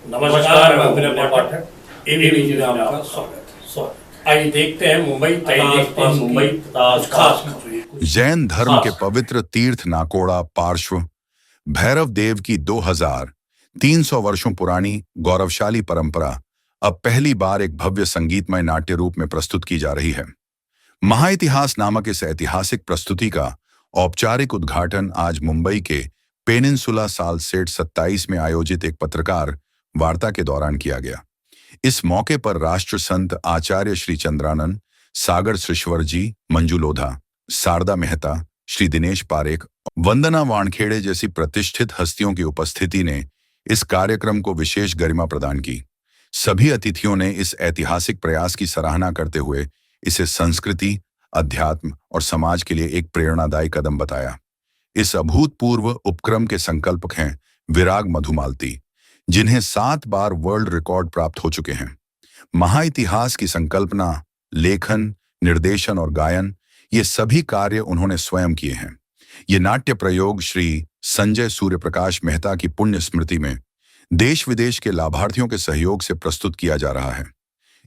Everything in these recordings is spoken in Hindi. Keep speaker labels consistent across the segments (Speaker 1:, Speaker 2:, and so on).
Speaker 1: नमस्कार, मैं विनय पाठक। एबीपी में आपका स्वागत। आइए देखते हैं मुंबई तथा खास खबरें।
Speaker 2: जैन धर्म के पवित्र तीर्थ नाकोड़ा पार्श्व भैरव देव की 2300 वर्षों पुरानी गौरवशाली परंपरा अब पहली बार एक भव्य संगीतमय नाट्य रूप में प्रस्तुत की जा रही है। महाइतिहास नामक इस ऐतिहासिक प्रस्तुति का औपचारिक उद्घाटन आज मुंबई के पेनिनसुला साल सेट 27 में आयोजित एक पत्रकार वार्ता के दौरान किया गया। इस मौके पर राष्ट्र संत आचार्य श्री चंद्रानंद, सागर सृश्वर जी, मंजू लोधा, शारदा मेहता, श्री दिनेश पारेख, वंदना वानखेड़े जैसी प्रतिष्ठित हस्तियों की उपस्थिति ने इस कार्यक्रम को विशेष गरिमा प्रदान की। सभी अतिथियों ने इस ऐतिहासिक प्रयास की सराहना करते हुए इसे संस्कृति, अध्यात्म और समाज के लिए एक प्रेरणादायी कदम बताया। इस अभूतपूर्व उपक्रम के संकल्पक हैं विराग मधुमालती, जिन्हें 7 बार वर्ल्ड रिकॉर्ड प्राप्त हो चुके हैं। महाइतिहास की संकल्पना, लेखन, निर्देशन और गायन, ये सभी कार्य उन्होंने स्वयं किए हैं। ये नाट्य प्रयोग श्री संजय सूर्यप्रकाश मेहता की पुण्य स्मृति में देश विदेश के लाभार्थियों के सहयोग से प्रस्तुत किया जा रहा है।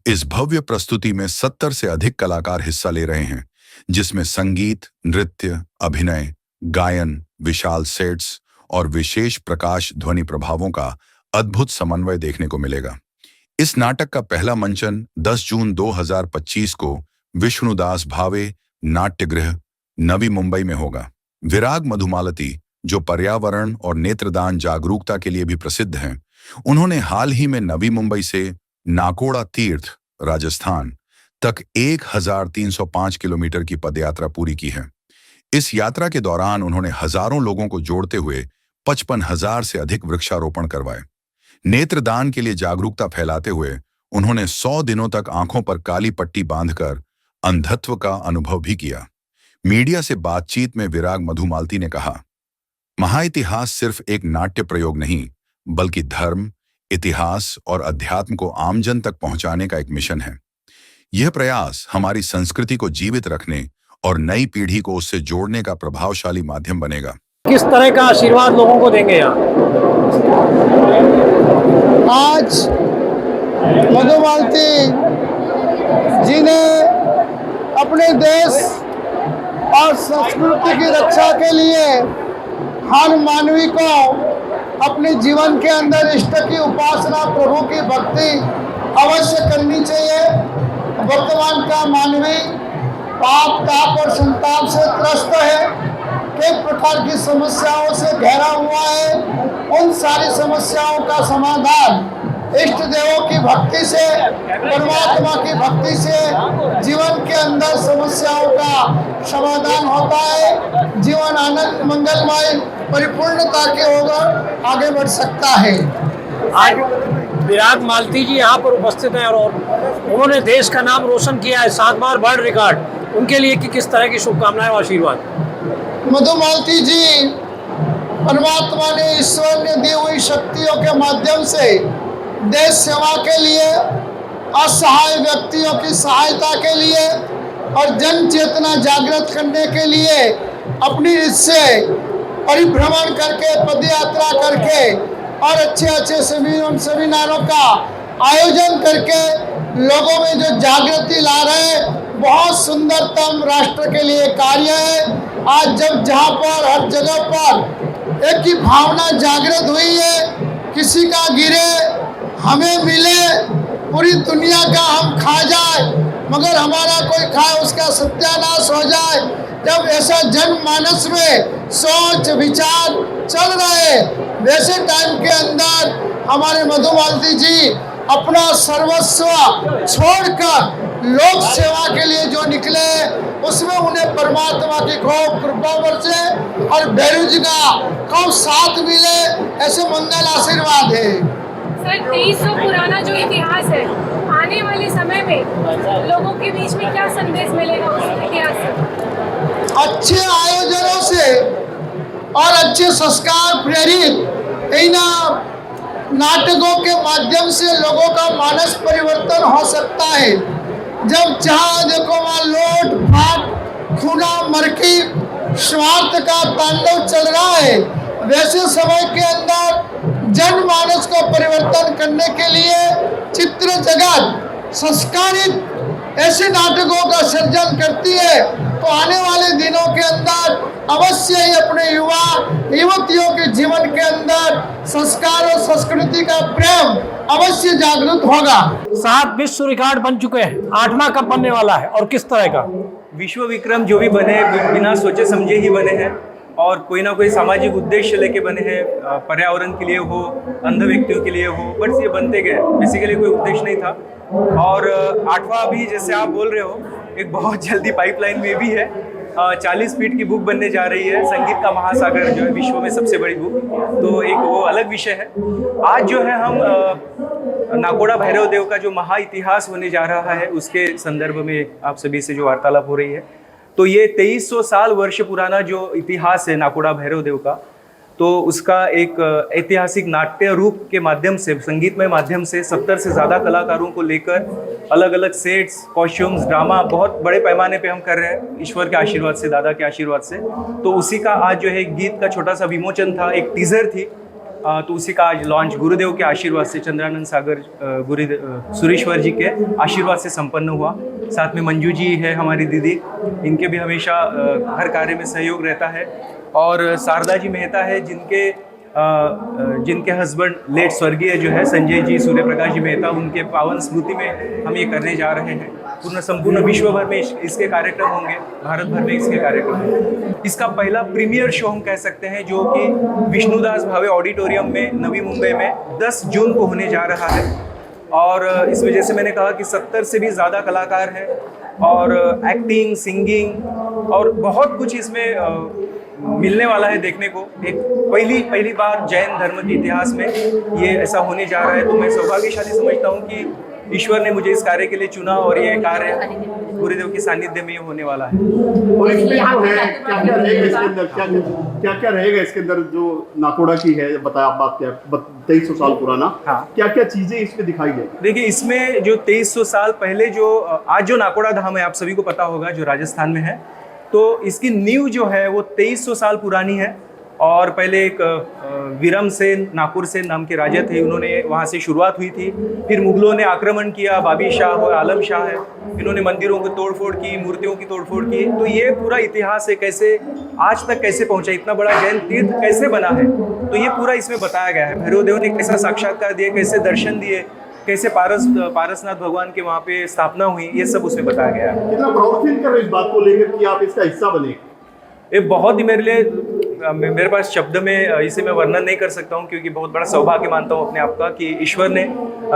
Speaker 2: इस भव्य प्रस्तुति में 70 से अधिक कलाकार हिस्सा ले रहे हैं, जिसमें संगीत, नृत्य, अभिनय, गायन, विशाल सेट्स और विशेष प्रकाश ध्वनि प्रभावों का अद्भुत समन्वय देखने को मिलेगा। इस नाटक का पहला मंचन 10 जून 2025 को विष्णुदास भावे नाट्यगृह, नवी मुंबई में होगा। विराग मधुमालती, जो पर्यावरण और नेत्रदान जागरूकता के लिए भी प्रसिद्ध हैं, उन्होंने हाल ही में नवी मुंबई से नाकोड़ा तीर्थ, राजस्थान तक 1305 किलोमीटर की पदयात्रा पूरी की है। इस यात्रा के दौरान उन्होंने हजारों लोगों को जोड़ते हुए 55,000 से अधिक वृक्षारोपण करवाए। नेत्रदान के लिए जागरूकता फैलाते हुए उन्होंने 100 दिनों तक आंखों पर काली पट्टी बांधकर अंधत्व का अनुभव भी किया। मीडिया से बातचीत में विराग मधुमालती ने कहा, महाइतिहास सिर्फ एक नाट्य प्रयोग नहीं, बल्कि धर्म, इतिहास और अध्यात्म को आमजन तक पहुंचाने का एक मिशन है। यह प्रयास हमारी संस्कृति को जीवित रखने और नई पीढ़ी को उससे जोड़ने का प्रभावशाली माध्यम बनेगा।
Speaker 3: किस तरह का आशीर्वाद लोगों को देंगे यहाँ?
Speaker 4: आज मधुमालती जी ने अपने देश और संस्कृति की रक्षा के लिए हर मानवी को अपने जीवन के अंदर इष्ट की उपासना, प्रभु की भक्ति अवश्य करनी चाहिए। वर्तमान का मानवी पाप, ताप और संताप से त्रस्त है, कई प्रकार की समस्याओं से घिरा हुआ है। उन सारी समस्याओं का समाधान इष्ट देवों की भक्ति से, परमात्मा की भक्ति से जीवन के अंदर समस्याओं का समाधान होता है। जीवन आनंद, मंगलमय, परिपूर्णता के होकर आगे बढ़ सकता है।
Speaker 3: आज विराग मालती जी यहाँ पर उपस्थित हैं और उन्होंने देश का नाम रोशन किया है, 7 बार वर्ल्ड रिकॉर्ड। उनके लिए किस तरह की शुभकामनाएं और आशीर्वाद?
Speaker 4: मधुमालती जी परमात्मा ने, ईश्वर ने दी हुई शक्तियों के माध्यम से देश सेवा के लिए, असहाय व्यक्तियों की सहायता के लिए और जन चेतना जागृत करने के लिए अपनी इससे परिभ्रमण करके, पदयात्रा करके और अच्छे सेमिनारों का आयोजन करके लोगों में जो जागृति ला रहे हैं, बहुत सुंदरतम राष्ट्र के लिए कार्य है। आज जब जहाँ पर हर जगह पर एक ही भावना जागृत हुई है, किसी का गिरे हमें मिले, पूरी दुनिया का हम खा जाए मगर हमारा कोई खाए उसका सत्यानाश हो जाए, जब ऐसा जनमानस में सोच विचार चल रहे, वैसे टाइम के अंदर हमारे मधुमालती जी अपना सर्वस्व छोड़कर लोक सेवा के लिए जो निकले, उसमें उन्हें परमात्मा की खूब कृपा बरसे और बेरोजगार को साथ मिले, ऐसे मंगल आशीर्वाद है।
Speaker 5: सर, 2300 पुराना जो इतिहास है, आने वाले समय में लोगों के बीच में क्या संदेश मिलेगा उस इतिहास से?
Speaker 4: अच्छे आयोजनों से और अच्छे संस्कार प्रेरित इन नाटकों के माध्यम से लोगों का मानस परिवर्तन हो सकता है। जब जहाँ देखो वहाँ लोट फाट, खूना मरकी, स्वार्थ का तांडव चल रहा है, वैसे समय के अंदर जनमानस को परिवर्तन करने के लिए चित्र जगत संस्कारित ऐसे नाटकों का सृजन करती है, तो आने वाले दिनों के अंदर अवश्य ही अपने युवा युवतियों के जीवन के अंदर संस्कार और संस्कृति का प्रेम अवश्य जागृत होगा।
Speaker 3: 7 विश्व रिकॉर्ड बन चुके हैं, 8वां कब बनने वाला है और किस तरह का?
Speaker 6: विश्व विक्रम जो भी बने बिना सोचे समझे ही बने हैं और कोई ना कोई सामाजिक उद्देश्य लेके बने हैं, पर्यावरण के लिए हो, अंध व्यक्तियों के लिए हो, बट ये बनते गए, बेसिकली कोई उद्देश्य नहीं था। और 8वां भी जैसे आप बोल रहे हो एक बहुत जल्दी पाइपलाइन में भी है, 40 फीट की बुक बनने जा रही है, संगीत का महासागर जो है विश्व में सबसे बड़ी बुक, तो एक वो अलग विषय है। आज जो है हम नाकोड़ा भैरव देव का जो महा इतिहास होने जा रहा है उसके संदर्भ में आप सभी से जो वार्तालाप हो रही है, तो ये 2300 साल वर्ष पुराना जो इतिहास है नाकोड़ा भैरव देव का, तो उसका एक ऐतिहासिक नाट्य रूप के माध्यम से, संगीतमय माध्यम से 70 से ज़्यादा कलाकारों को लेकर अलग अलग सेट्स, कॉस्ट्यूम्स, ड्रामा बहुत बड़े पैमाने पे हम कर रहे हैं ईश्वर के आशीर्वाद से, दादा के आशीर्वाद से। तो उसी का आज जो है गीत का छोटा सा विमोचन था, एक टीजर थी, तो उसी का आज लॉन्च गुरुदेव के आशीर्वाद से, चंद्रानंद सागर सुरेश्वर जी के आशीर्वाद से संपन्न हुआ। साथ में मंजू जी है हमारी दीदी, इनके भी हमेशा हर कार्य में सहयोग रहता है। और शारदा जी मेहता है जिनके हस्बैंड लेट स्वर्गीय जो है संजय जी, सूर्य प्रकाश जी मेहता, उनके पावन स्मृति में हम ये करने जा रहे हैं। संपूर्ण विश्व भर में इसके कार्यक्रम होंगे, भारत भर में इसके कार्यक्रम होंगे। इसका पहला प्रीमियर शो हम कह सकते हैं जो कि विष्णुदास भावे ऑडिटोरियम में नवी मुंबई में 10 जून को होने जा रहा है। और इस वजह से मैंने कहा कि 70 से भी ज़्यादा कलाकार हैं और एक्टिंग, सिंगिंग और बहुत कुछ इसमें मिलने वाला है देखने को। एक पहली बार जैन धर्म के इतिहास में ये ऐसा होने जा रहा है, तो मैं सौभाग्यशाली समझता हूँ कि ईश्वर ने मुझे इस कार्य के लिए चुना और ये कार्य गुरुदेव के सानिध्य में होने वाला है।
Speaker 7: और इसमें जो है क्या-क्या रहेगा इसके अंदर, क्या-क्या रहेगा इसके अंदर जो नाकोड़ा की है, बताया आप बात क्या 2300 साल पुराना,
Speaker 6: हाँ,
Speaker 7: क्या-क्या चीजें इसमें दिखाई देगी?
Speaker 6: देखिए इसमें जो 2300 साल पहले जो आज जो नाकोड़ा धाम है आप सभी को पता होगा जो राजस्थान में है, तो इसकी नींव जो है वो 2300 साल पुरानी है। और पहले एक विरम सेन, नागपुर सेन नाम के राजा थे, उन्होंने वहाँ से शुरुआत हुई थी। फिर मुगलों ने आक्रमण किया, बाबी शाह और आलम शाह है, इन्होंने मंदिरों को तोड़फोड़ की, मूर्तियों की तोड़फोड़ की। तो ये पूरा इतिहास है, कैसे आज तक कैसे पहुँचा, इतना बड़ा जैन तीर्थ कैसे बना है, तो ये पूरा इसमें बताया गया है। भैरव देव ने कैसा साक्षात्कार दिए, कैसे दर्शन दिए, कैसे पारसनाथ भगवान के वहाँ पे स्थापना हुई, ये सब उसमें बताया गया है।
Speaker 7: कितना प्राउड फील कर रहे हो इस बात को लेकर कि आप इसका हिस्सा बने?
Speaker 6: ये बहुत ही मेरे पास शब्द में इसे मैं वर्णन नहीं कर सकता हूँ, क्योंकि बहुत बड़ा सौभाग्य मानता हूँ अपने आप का कि ईश्वर ने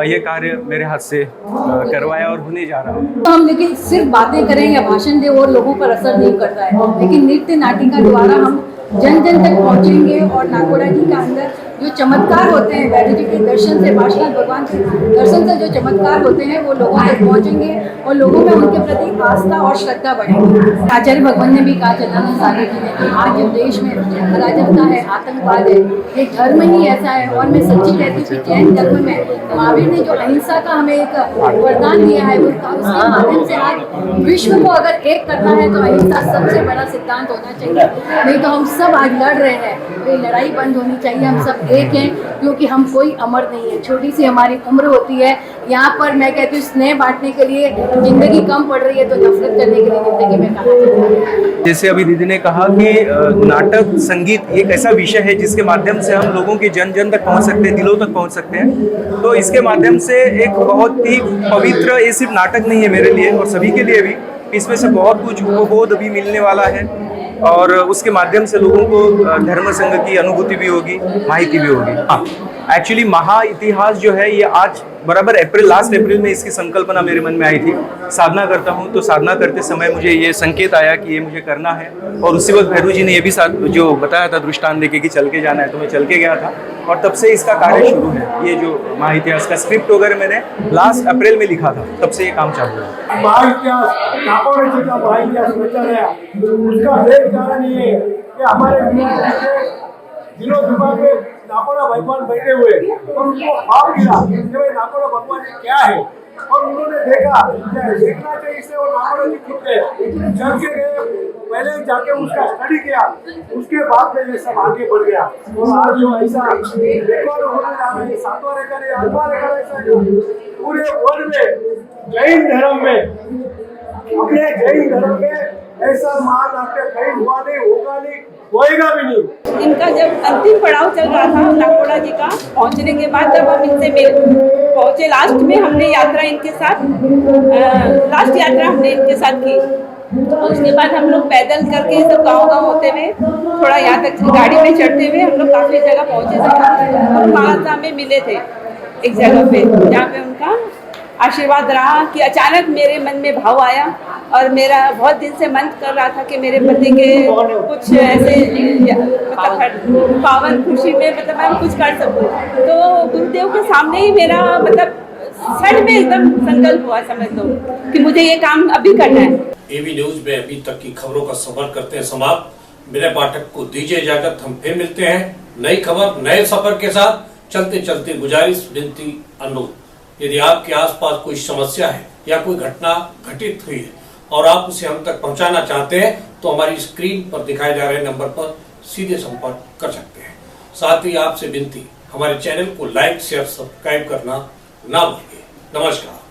Speaker 6: ये कार्य मेरे हाथ से करवाया और होने जा रहा है।
Speaker 8: तो हम लेकिन सिर्फ बातें करें या भाषण दें और लोगों पर असर नहीं करता है, लेकिन नृत्य नाटिका द्वारा हम जन जन तक पहुँचेंगे और नाकोड़ा जी का अंदर जो चमत्कार होते हैं, वैद्य जी के दर्शन से, पार्श्वनाथ भगवान के दर्शन से जो चमत्कार होते हैं वो लोगों तक पहुँचेंगे और लोगों में उनके प्रति आस्था और श्रद्धा बढ़ेगी। आचार्य भगवान ने भी कहा, चंद्रानंद सागर जी ने, कि आज जब देश में अराजकता है, आतंकवाद है, ये धर्म ही ऐसा है। और मैं सच्ची कहती हूँ कि जैन धर्म में महावीर ने जो अहिंसा का हमें एक वरदान दिया है, उसके माध्यम से आज विश्व को अगर एक करना है तो अहिंसा सबसे बड़ा सिद्धांत होना चाहिए। नहीं तो हम सब आज लड़ रहे हैं, तो ये लड़ाई बंद होनी चाहिए। हम सब एक हैं, क्योंकि हम कोई अमर नहीं है, छोटी सी हमारी उम्र होती है। यहाँ पर मैं कहती हूँ स्नेह बांटने के लिए जिंदगी कम पड़ रही है, तो नफरत करने के लिए जिंदगी में कहा।
Speaker 6: जैसे अभी दीदी ने कहा कि नाटक, संगीत एक ऐसा विषय है जिसके माध्यम से हम लोगों के जन जन तक पहुँच सकते हैं, दिलों तक पहुँच सकते हैं। तो इसके माध्यम से एक बहुत ही पवित्र, ये सिर्फ नाटक नहीं है मेरे लिए और सभी के लिए भी, इसमें से बहुत कुछ उपबोध भी मिलने वाला है और उसके माध्यम से लोगों को धर्म संघ की अनुभूति भी होगी, माहिती भी होगी। हाँ, एक्चुअली महा इतिहास जो है ये आज बराबर लास्ट अप्रैल में इसकी संकल्पना मेरे मन में आई थी। साधना करता हूँ, तो साधना करते समय मुझे ये संकेत आया कि ये मुझे करना है, और उसी वक्त भैरू जी ने ये भी जो बताया था दृष्टांत देके कि चल के जाना है, तो मैं चल के गया था और तब से इसका कार्य शुरू है। ये जो महा इतिहास का स्क्रिप्ट वगैरह मैंने लास्ट अप्रैल में लिखा था, तब से ये काम चालू है।
Speaker 9: महाइतिहास नाकोड़ा जी का महाइतिहास बचा रहा, उसका एक कारण ये है कि हमारे दिलों दिमाग में नाकोड़ा भगवान बैठे हुए और उनको भाव गिरा कि भाई नाकोड़ा भगवान क्या है, और उन्होंने देखा देखना चाहिए इससे, और नाकोड़ा जी खुद चल के गए पहले जाके उसका स्टडी किया, उसके बाद में ये सब आगे बढ़ गया। और आज जो ऐसा रिकॉर्ड होने जा रहा है, 7वां रिकॉर्ड है, 8वां रिकॉर्ड ऐसा है पूरे वर्ल्ड में जैन धर्म में, अपने जैन धर्म में ऐसा महानाट्य कहीं हुआ नहीं, होगा नहीं, होएगा भी नहीं।
Speaker 8: इनका जब अंतिम पड़ाव चल रहा था नाकोड़ा जी का, पहुंचने के बाद जब हम इनसे पहुंचे लास्ट में, हमने यात्रा इनके साथ लास्ट यात्रा हमने इनके साथ की। और उसके बाद हम लोग पैदल करके सब गांव होते हुए थोड़ा यहाँ तक गाड़ी में चढ़ते हुए हम लोग काफ़ी जगह पहुँचे थे और महाराजा में मिले थे एक जगह पे, जहाँ पे उनका आशीर्वाद रहा कि अचानक मेरे मन में भाव आया और मेरा बहुत दिन से मन कर रहा था कि मेरे पति के कुछ ऐसे मतलब पावन खुशी में मतलब मैं कुछ कर सकूं। तो गुरुदेव के सामने ही मेरा मतलब सच में एकदम संकल्प हुआ, समझ लो कि मुझे ये काम अभी करना है।
Speaker 1: एबी न्यूज में अभी तक की खबरों का सफर करते हैं समाप्त। मेरे पाठक को दीजिए इजाजत, हम फिर मिलते हैं नई खबर नए सफर के साथ। चलते चलते गुजारिश, विनती, अनुरोध, यदि आपके आसपास कोई समस्या है या कोई घटना घटित हुई है और आप उसे हम तक पहुंचाना चाहते हैं तो हमारी स्क्रीन पर दिखाए जा रहे नंबर पर सीधे संपर्क कर सकते हैं। साथ ही आपसे विनती, हमारे चैनल को लाइक शेयर सब्सक्राइब करना ना भूलिए। नमस्कार।